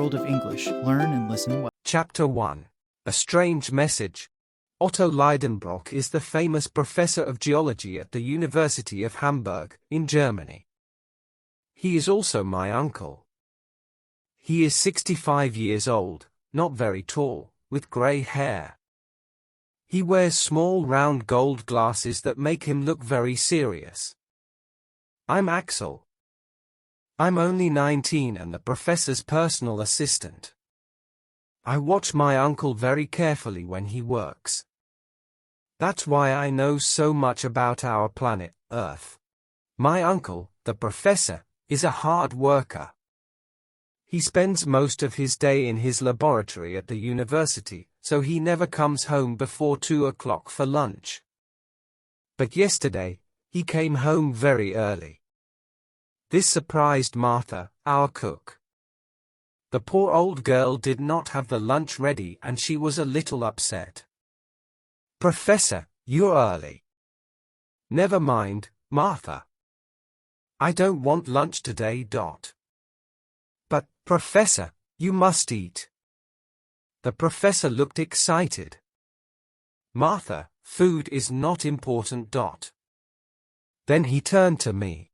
world of English. Learn and listen well. Chapter 1. A Strange Message. Otto Leidenbrock is the famous professor of geology at the University of Hamburg, in Germany. He is also my uncle. He is 65 years old, not very tall, with grey hair. He wears small round gold glasses that make him look very serious. I'm Axel. I'm only 19 and the professor's personal assistant. I watch my uncle very carefully when he works. That's why I know so much about our planet, Earth. My uncle, the professor, is a hard worker. He spends most of his day in his laboratory at the university, so he never comes home before 2 o'clock for lunch. But yesterday, he came home very early. This surprised Martha, our cook. The poor old girl did not have the lunch ready and she was a little upset. "Professor, you're early." "Never mind, Martha. I don't want lunch today. "But, Professor, you must eat." The professor looked excited. "Martha, food is not important. Then he turned to me.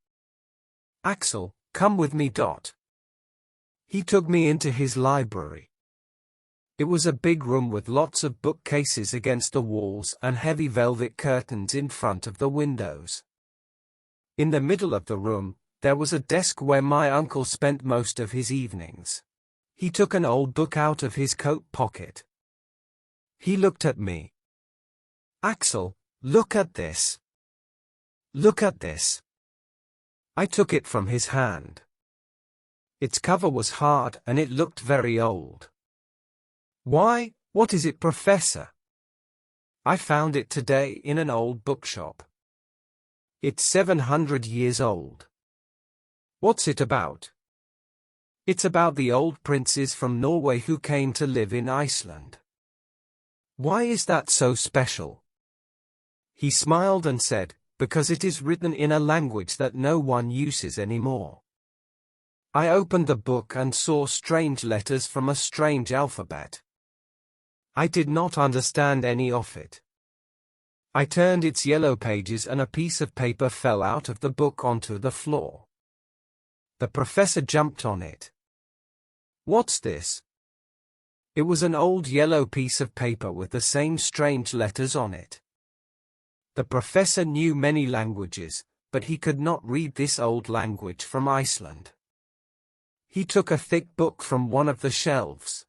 "Axel, come with me. He took me into his library. It was a big room with lots of bookcases against the walls and heavy velvet curtains in front of the windows. In the middle of the room, there was a desk where my uncle spent most of his evenings. He took an old book out of his coat pocket. He looked at me. "Axel, look at this. Look at this." I took it from his hand. Its cover was hard and it looked very old. "Why, what is it, Professor?" "I found it today in an old bookshop. It's 700 years old. "What's it about?" "It's about the old princes from Norway who came to live in Iceland." "Why is that so special?" He smiled and said, "Because it is written in a language that no one uses anymore." I opened the book and saw strange letters from a strange alphabet. I did not understand any of it. I turned its yellow pages and a piece of paper fell out of the book onto the floor. The professor jumped on it. "What's this?" It was an old yellow piece of paper with the same strange letters on it. The professor knew many languages, but he could not read this old language from Iceland. He took a thick book from one of the shelves.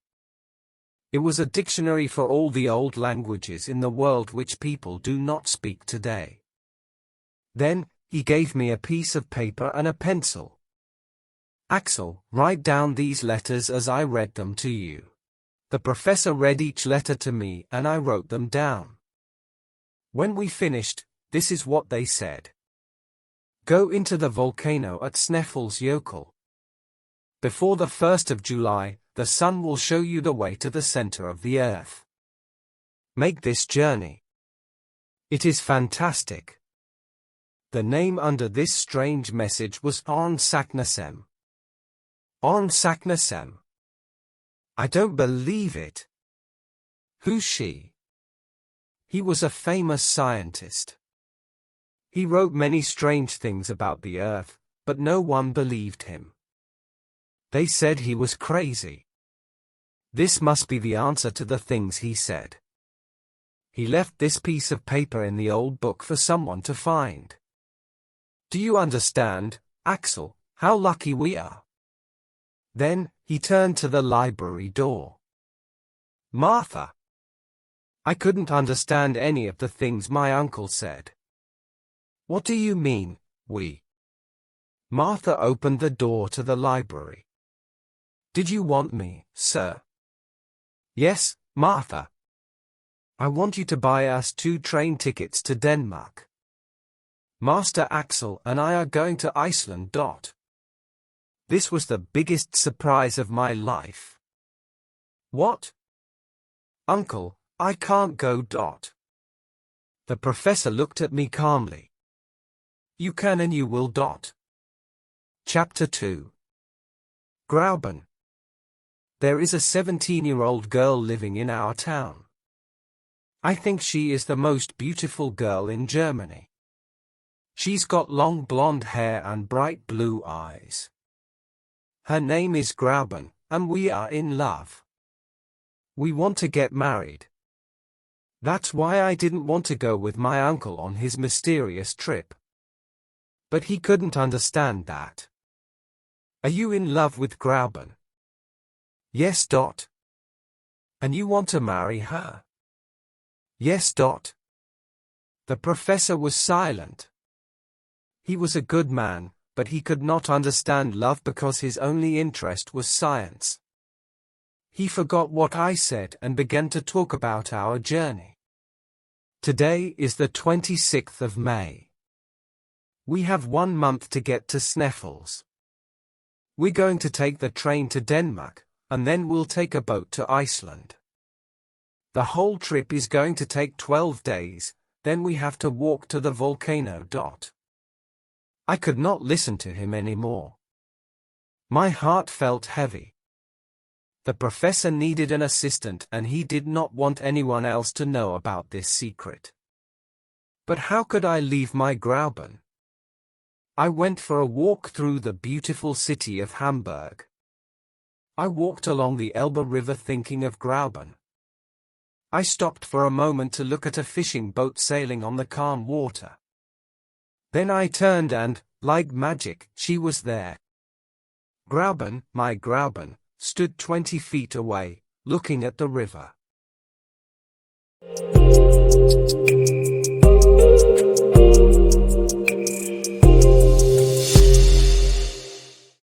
It was a dictionary for all the old languages in the world which people do not speak today. Then, he gave me a piece of paper and a pencil. "Axel, write down these letters as I read them to you." The professor read each letter to me and I wrote them down. When we finished, this is what they said. "Go into the volcano at Snæfellsjökull. Before the 1st of July, the sun will show you the way to the center of the earth. Make this journey. It is fantastic." The name under this strange message was Arne Saknessem. Arne Saknessem. I don't believe it. Who's she? He was a famous scientist. He wrote many strange things about the earth, but no one believed him. They said he was crazy. This must be the answer to the things he said. He left this piece of paper in the old book for someone to find. Do you understand, Axel, how lucky we are? Then, he turned to the library door. "Martha." I couldn't understand any of the things my uncle said. "What do you mean, we?" Martha opened the door to the library. "Did you want me, sir?" "Yes, Martha. I want you to buy us 2 train tickets to Denmark. Master Axel and I are going to Iceland. This was the biggest surprise of my life. "What? Uncle, I can't go. The professor looked at me calmly. "You can and you will. Chapter 2. Grauben. There is a 17-year-old girl living in our town. I think she is the most beautiful girl in Germany. She's got long blonde hair and bright blue eyes. Her name is Grauben, and we are in love. We want to get married. That's why I didn't want to go with my uncle on his mysterious trip. But he couldn't understand that. Are you in love with Grauben? Yes. And you want to marry her? Yes. The professor was silent. He was a good man, but he could not understand love because his only interest was science. He forgot what I said and began to talk about our journey. Today is the 26th of May. We have 1 month to get to Sneffels. We're going to take the train to Denmark, and then we'll take a boat to Iceland. The whole trip is going to take 12 days, then we have to walk to the volcano. I could not listen to him anymore. My heart felt heavy. The professor needed an assistant and he did not want anyone else to know about this secret. But how could I leave my Grauben? I went for a walk through the beautiful city of Hamburg. I walked along the Elbe River thinking of Grauben. I stopped for a moment to look at a fishing boat sailing on the calm water. Then I turned and, like magic, she was there. Grauben, my Grauben, stood 20 feet away, looking at the river.